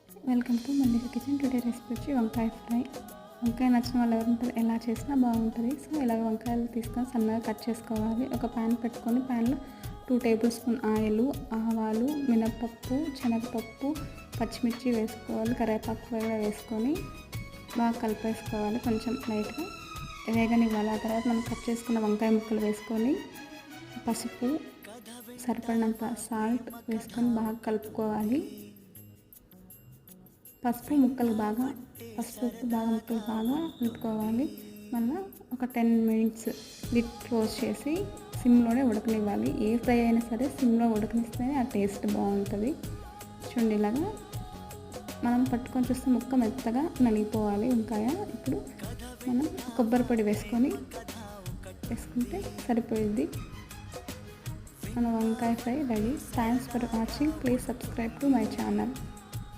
Welcome to Mallika kitchen. Today recipe వచ్చి వంకాయ fry. వంకాయ నచ్చిన వాళ్ళు ఎవరు ఉంటారు, ఎలా చేసినా బాగుంటుంది. సో ఇలాగ వంకాయలు తీసుకొని సన్నగా కట్ చేసుకోవాలి. ఒక ప్యాన్ పెట్టుకొని ప్యాన్లో 2 టేబుల్ స్పూన్ ఆయిల్, ఆవాలు, మినపప్పు, శనగపప్పు, పచ్చిమిర్చి వేసుకోవాలి. కరివేపాకు కూడా వేసుకొని బాగా కలిపేసుకోవాలి. కొంచెం లైట్గా వేగనివ్వాలి. ఆ తర్వాత మనం కట్ చేసుకున్న వంకాయ ముక్కలు వేసుకొని పసుపు, సరిపడినంత సాల్ట్ వేసుకొని బాగా కలుపుకోవాలి. పసుపు ముక్కలు బాగా ఉట్టుకోవాలి. మళ్ళీ ఒక 10 మినిట్స్ లిడ్ క్లోజ్ చేసి సిమ్లోనే ఉడకనివ్వాలి. ఏ ఫ్రై అయినా సరే సిమ్లో ఉడకనిస్తేనే ఆ టేస్ట్ బాగుంటుంది. చూడండి, ఇలాగా మనం పట్టుకొని చూస్తే ముక్క మెత్తగా నలిగిపోవాలి వంకాయ. ఇప్పుడు మనం కొబ్బరి పొడి వేసుకుంటే సరిపోయింది. మన వంకాయ fry ready. Thanks for watching. Please subscribe to my channel.